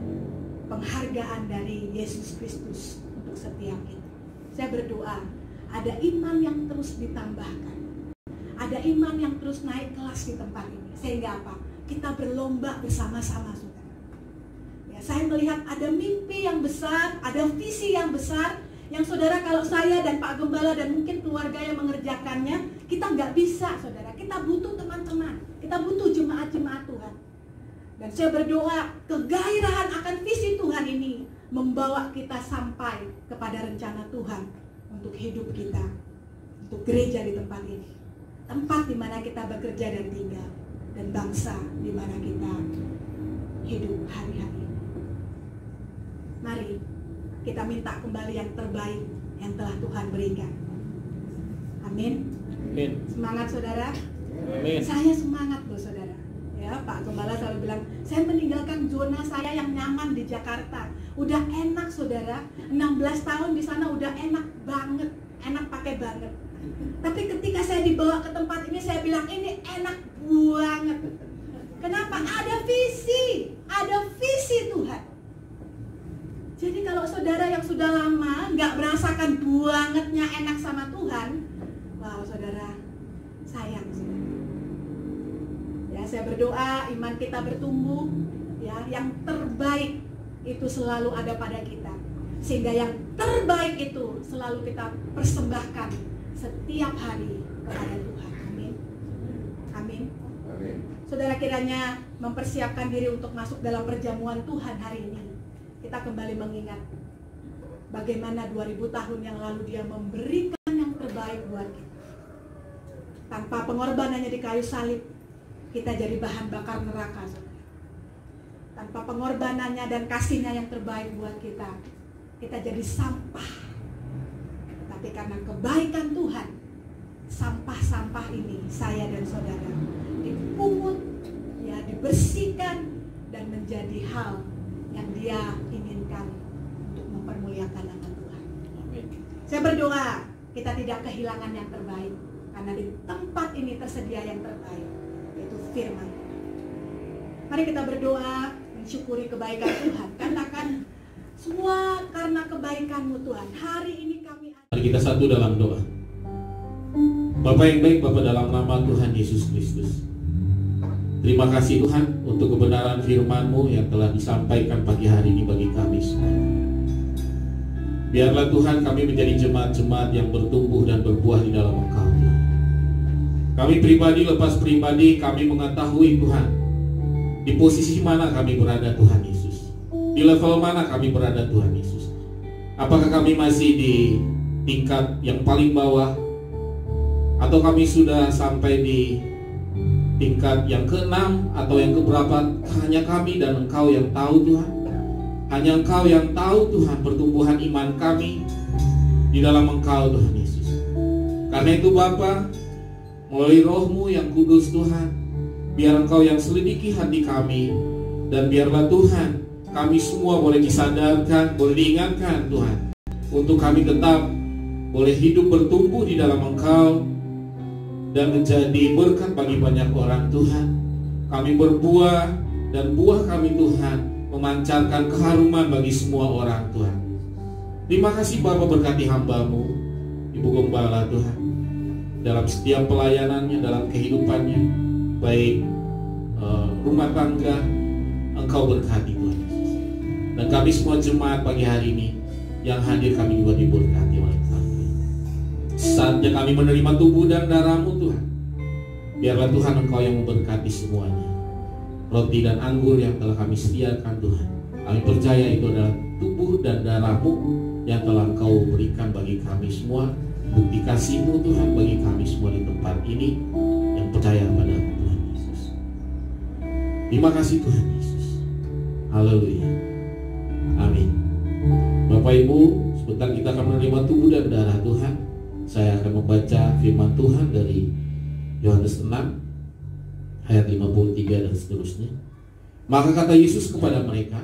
[SPEAKER 2] penghargaan dari Yesus Kristus untuk setiap kita. Saya berdoa ada iman yang terus ditambahkan, ada iman yang terus naik kelas di tempat ini, sehingga apa? Kita berlomba bersama-sama, saudara. Saya melihat ada mimpi yang besar, ada visi yang besar, yang saudara, kalau saya dan Pak Gembala dan mungkin keluarga yang mengerjakannya, kita nggak bisa, saudara. Kita butuh teman-teman, kita butuh jemaat-jemaat Tuhan. Dan saya berdoa kegairahan akan visi Tuhan ini membawa kita sampai kepada rencana Tuhan untuk hidup kita, untuk gereja di tempat ini, tempat di mana kita bekerja dan tinggal, dan bangsa di mana kita hidup hari-hari. Mari kita minta kembali yang terbaik yang telah Tuhan berikan. Amin.
[SPEAKER 3] Amin.
[SPEAKER 2] Semangat, saudara.
[SPEAKER 3] Amin.
[SPEAKER 2] Saya semangat loh, saudara. Ya, Pak Gembala selalu bilang, saya meninggalkan zona saya yang nyaman di Jakarta. Udah enak, saudara. 16 tahun di sana udah enak banget, enak pakai banget. Tapi ketika saya dibawa ke tempat ini, saya bilang ini enak banget. Kenapa? Ada visi Tuhan. Jadi kalau saudara yang sudah lama nggak merasakan bangetnya enak sama Tuhan, wow, saudara, sayang, saudara. Ya, saya berdoa iman kita bertumbuh, ya, yang terbaik itu selalu ada pada kita, sehingga yang terbaik itu selalu kita persembahkan setiap hari kepada Tuhan. Amin. Amin.
[SPEAKER 3] Amin.
[SPEAKER 2] Saudara, kiranya mempersiapkan diri untuk masuk dalam perjamuan Tuhan hari ini. Kita kembali mengingat bagaimana 2000 tahun yang lalu Dia memberikan yang terbaik buat kita. Tanpa pengorbanannya di kayu salib, kita jadi bahan bakar neraka, saudara. Tanpa pengorbanannya dan kasihnya yang terbaik buat kita, kita jadi sampah. Tapi karena kebaikan Tuhan, sampah-sampah ini, saya dan saudara, dipungut, ya, dibersihkan, dan menjadi hal yang Dia inginkan untuk mempermuliakan nama Tuhan.
[SPEAKER 3] Amin.
[SPEAKER 2] Saya berdoa kita tidak kehilangan yang terbaik, karena di tempat ini tersedia yang terbaik, yaitu firman. Mari kita berdoa mensyukuri kebaikan Tuhan. Katakan, semua karena kebaikan-Mu Tuhan. Hari ini kami ada.
[SPEAKER 3] Mari kita satu dalam doa. Bapa yang baik, Bapa dalam nama Tuhan Yesus Kristus, terima kasih Tuhan untuk kebenaran firman-Mu yang telah disampaikan pagi hari ini bagi kami semua. Biarlah Tuhan kami menjadi jemaat-jemaat yang bertumbuh dan berbuah di dalam Engkau, Tuhan. Kami pribadi lepas pribadi, kami mengetahui Tuhan di posisi mana kami berada, Tuhan Yesus. Di level mana kami berada, Tuhan Yesus. Apakah kami masih di tingkat yang paling bawah, atau kami sudah sampai di tingkat yang ke-6 atau yang keberapa, hanya kami dan Engkau yang tahu Tuhan. Hanya Engkau yang tahu Tuhan pertumbuhan iman kami di dalam Engkau Tuhan Yesus. Karena itu Bapa, melalui Roh-Mu yang kudus Tuhan, biar Engkau yang selidiki hati kami, dan biarlah Tuhan kami semua boleh disadarkan, boleh diingatkan Tuhan, untuk kami tetap boleh hidup bertumbuh di dalam Engkau dan menjadi berkat bagi banyak orang Tuhan. Kami berbuah dan buah kami Tuhan memancarkan keharuman bagi semua orang Tuhan. Terima kasih Bapa, berkati hamba-Mu Ibu Gembala Tuhan, dalam setiap pelayanannya, dalam kehidupannya, baik rumah tangga, Engkau berkati Tuhan Yesus. Dan kami semua jemaat pagi hari ini yang hadir, kami juga diberkati oleh Tuhan. Saatnya kami menerima tubuh dan darah-Mu Tuhan. Biarlah Tuhan Engkau yang memberkati semuanya. Roti dan anggur yang telah kami sediakan Tuhan, kami percaya itu adalah tubuh dan darah-Mu yang telah Engkau berikan bagi kami semua. Bukti kasih-Mu Tuhan bagi kami semua di tempat ini yang percaya pada Tuhan Yesus. Terima kasih Tuhan Yesus. Haleluya. Amin. Bapak Ibu, sebentar kita akan menerima tubuh dan darah Tuhan. Saya akan membaca firman Tuhan dari Yohanes 6 ayat 53 dan seterusnya. Maka kata Yesus kepada mereka,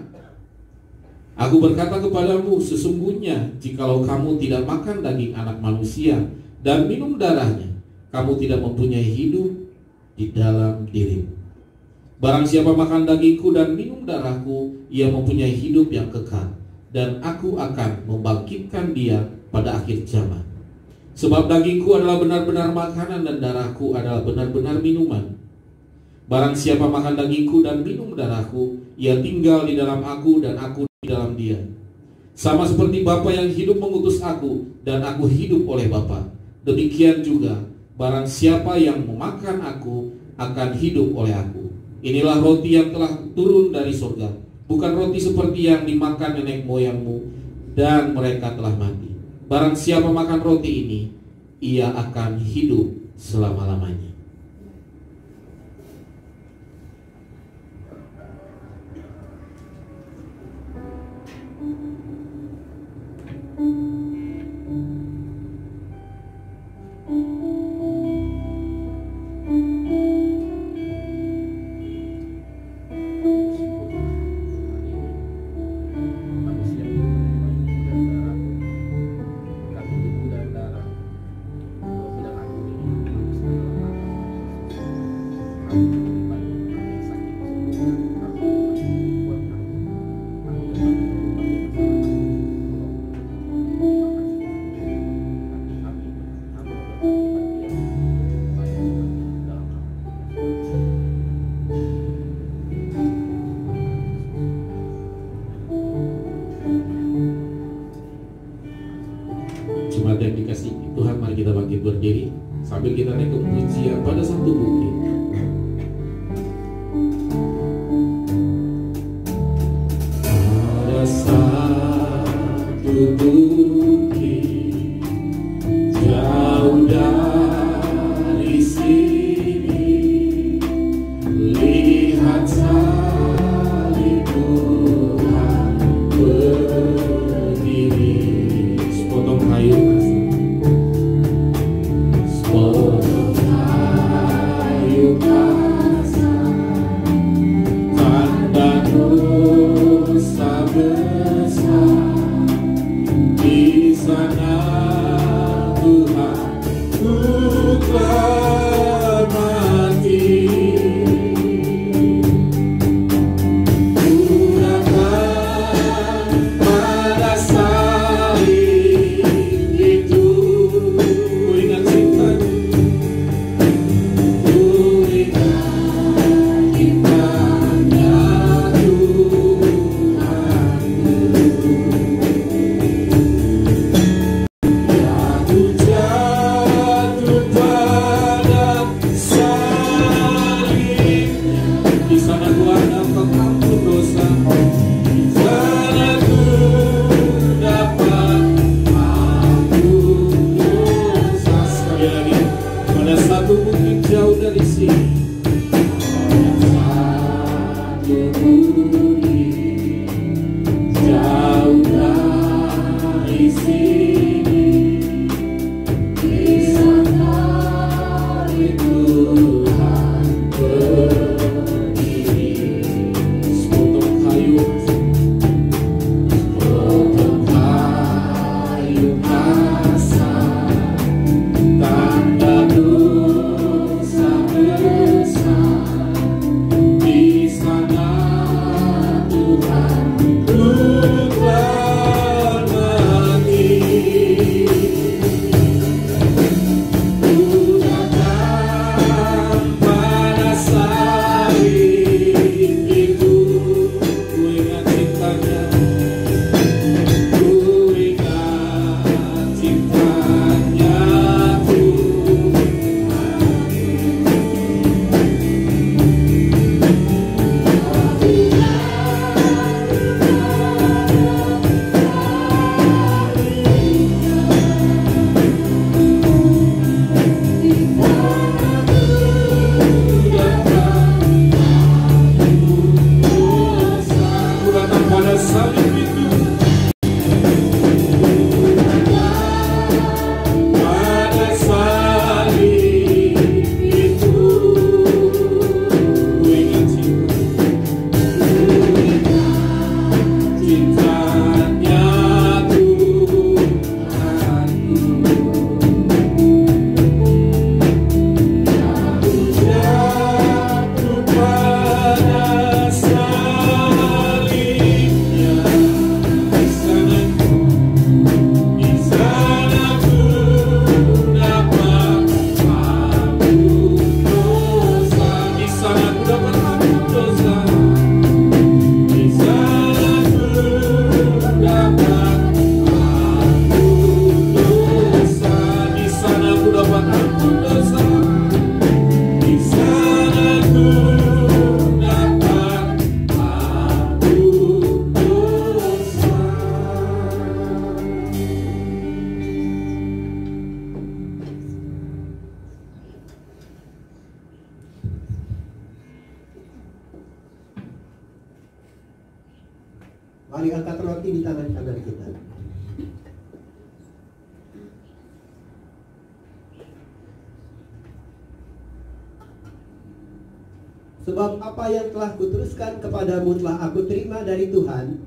[SPEAKER 3] Aku berkata kepadamu, sesungguhnya jikalau kamu tidak makan daging anak manusia dan minum darahnya, kamu tidak mempunyai hidup di dalam dirimu. Barang siapa makan dagingku dan minum darahku, ia mempunyai hidup yang kekal, dan aku akan membangkitkan dia pada akhir zaman. Sebab dagingku adalah benar-benar makanan dan darahku adalah benar-benar minuman. Barang siapa makan dagingku dan minum darahku, ia tinggal di dalam aku dan aku di dalam dia. Sama seperti Bapa yang hidup mengutus aku dan aku hidup oleh Bapa, demikian juga barang siapa yang memakan aku akan hidup oleh aku. Inilah roti yang telah turun dari surga, bukan roti seperti yang dimakan nenek moyangmu dan mereka telah mati. Barang siapa makan roti ini, ia akan hidup selama-lamanya. Jemaat yang dikasih Tuhan, mari kita bangkit berdiri sambil kita naik ke pujian pada satu bukit. Pada satu bukit jauh dari sini, lihat salib Tuhan berdiri. Sepotong kayu, sepotong kayu kasar, tanda dosa besar. Di sana Tuhan telah mati.
[SPEAKER 4] Mari angkat roti di tangan kanan kita. Sebab apa yang telah kuteruskan kepadamu telah aku terima dari Tuhan,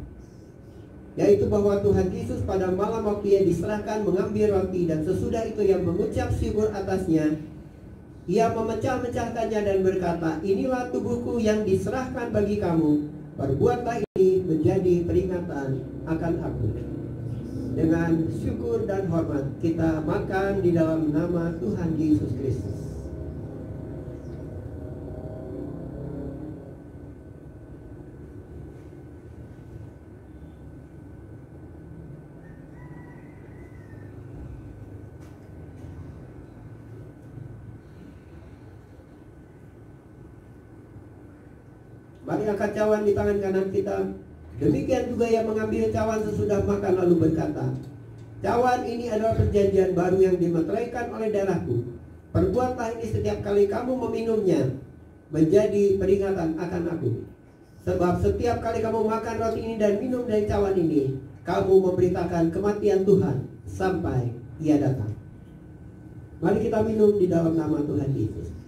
[SPEAKER 4] yaitu bahwa Tuhan Yesus pada malam waktu ia diserahkan mengambil roti, dan sesudah itu ia mengucap syukur atasnya, ia memecah-mecahkannya dan berkata, inilah tubuhku yang diserahkan bagi kamu, perbuatlah ini menjadi peringatan akan aku. Dengan syukur dan hormat kita makan di dalam nama Tuhan Yesus Kristus. Mari angkat cawan di tangan kanan kita. Demikian juga ia mengambil cawan sesudah makan lalu berkata, cawan ini adalah perjanjian baru yang dimeteraikan oleh darahku. Perbuatlah ini setiap kali kamu meminumnya menjadi peringatan akan aku. Sebab setiap kali kamu makan roti ini dan minum dari cawan ini, kamu memberitakan kematian Tuhan sampai ia datang. Mari kita minum di dalam nama Tuhan Yesus.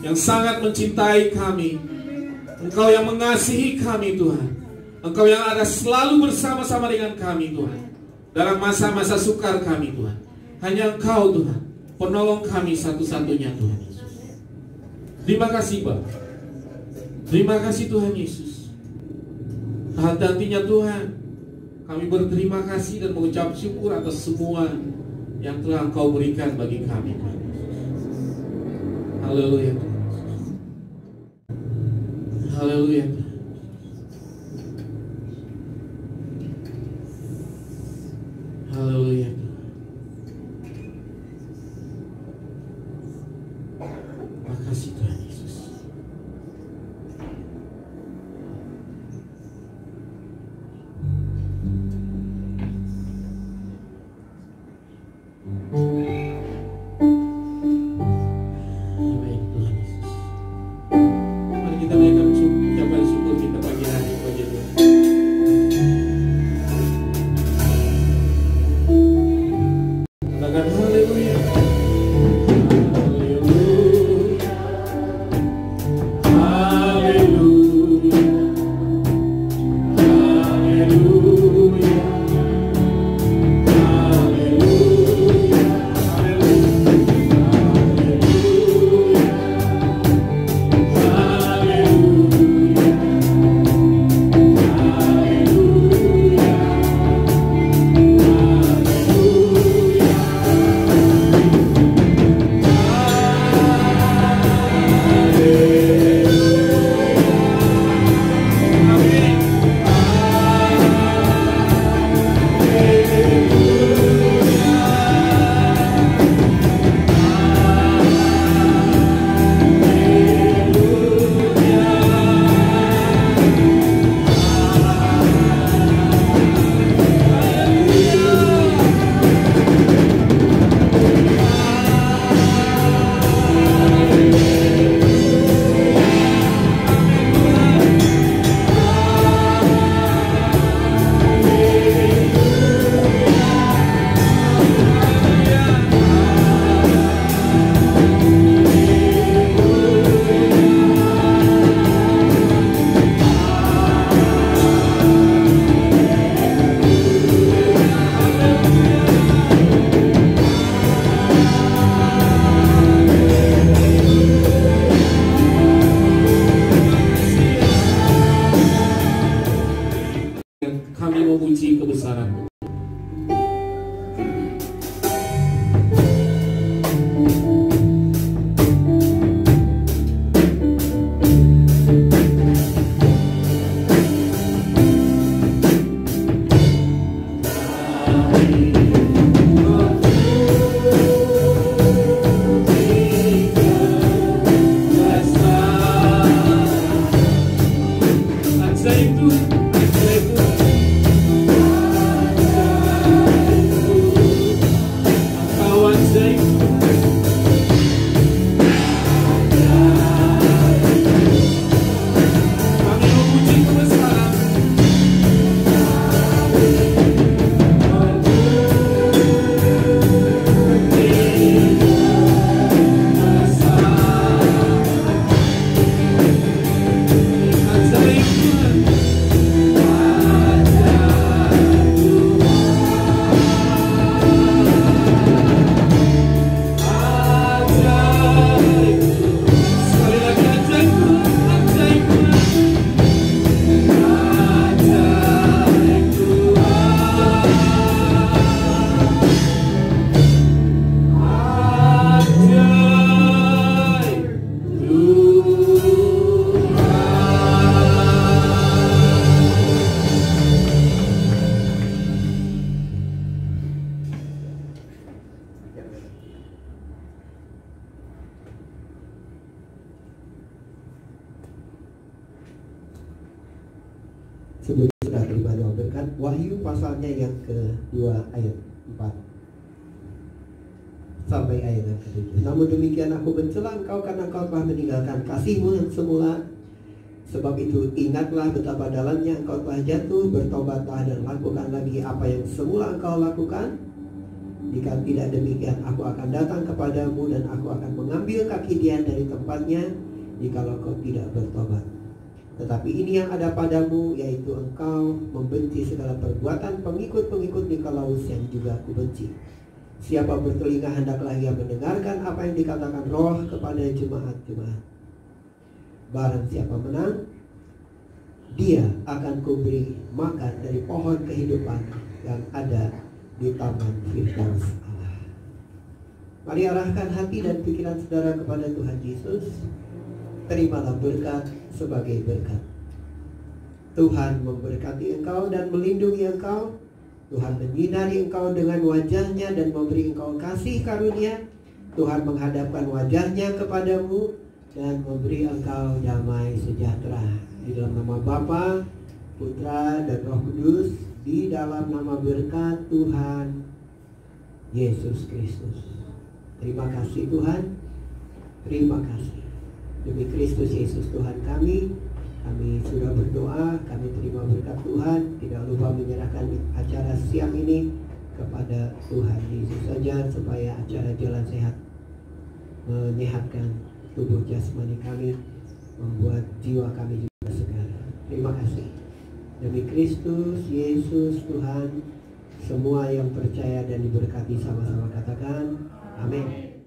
[SPEAKER 3] yang sangat mencintai kami. Engkau yang mengasihi kami Tuhan. Engkau yang ada selalu bersama-sama dengan kami Tuhan. Dalam masa-masa sukar kami Tuhan. Hanya Engkau Tuhan, penolong kami satu-satunya Tuhan Yesus. Terima kasih Bapa. Terima kasih Tuhan Yesus. Nantinya Tuhan, kami berterima kasih dan mengucap syukur atas semua yang telah Engkau berikan bagi kami Tuhan Yesus. Haleluya Tuhan. Haleluya Tuhan. Haleluya Tuhan. Makasih Tuhan Yesus. Amin Tuhan Yesus. Mari kita naikkan ucapan syukur kami memuji kebesaran-Mu.
[SPEAKER 4] Sebelum sudah terima doa berkat, Wahyu pasalnya yang kedua ayat 4 sampai ayat yang ke-7. Namun demikian aku mencela engkau karena engkau telah meninggalkan kasihmu yang semula. Sebab itu ingatlah betapa dalamnya engkau telah jatuh, bertobatlah dan lakukan lagi apa yang semula engkau lakukan. Jika tidak demikian, aku akan datang kepadamu dan aku akan mengambil kaki dia dari tempatnya, jikalau kau tidak bertobat. Tetapi ini yang ada padamu, yaitu engkau membenci segala perbuatan pengikut-pengikut Nikolaus yang juga aku benci. Siapa bertelinga hendaklah ia mendengarkan apa yang dikatakan Roh kepada jemaat-jemaat. Barang siapa menang, dia akan kuberi makan dari pohon kehidupan yang ada di taman Firdaus Allah. Mari arahkan hati dan pikiran saudara kepada Tuhan Yesus. Terimalah berkat sebagai berkat. Tuhan memberkati engkau dan melindungi engkau. Tuhan menyinari engkau dengan wajahnya dan memberi engkau kasih karunia. Tuhan menghadapkan wajahnya kepadamu dan memberi engkau damai sejahtera. Di dalam nama Bapa, Putra dan Roh Kudus, di dalam nama berkat Tuhan Yesus Kristus. Terima kasih Tuhan. Terima kasih. Demi Kristus Yesus Tuhan kami sudah berdoa, kami terima berkat Tuhan. Tidak lupa menyerahkan acara siang ini kepada Tuhan Yesus saja, supaya acara jalan sehat menyehatkan tubuh jasmani kami, membuat jiwa kami juga segar. Terima kasih. Demi Kristus Yesus Tuhan, semua yang percaya dan diberkati sama-sama katakan amin.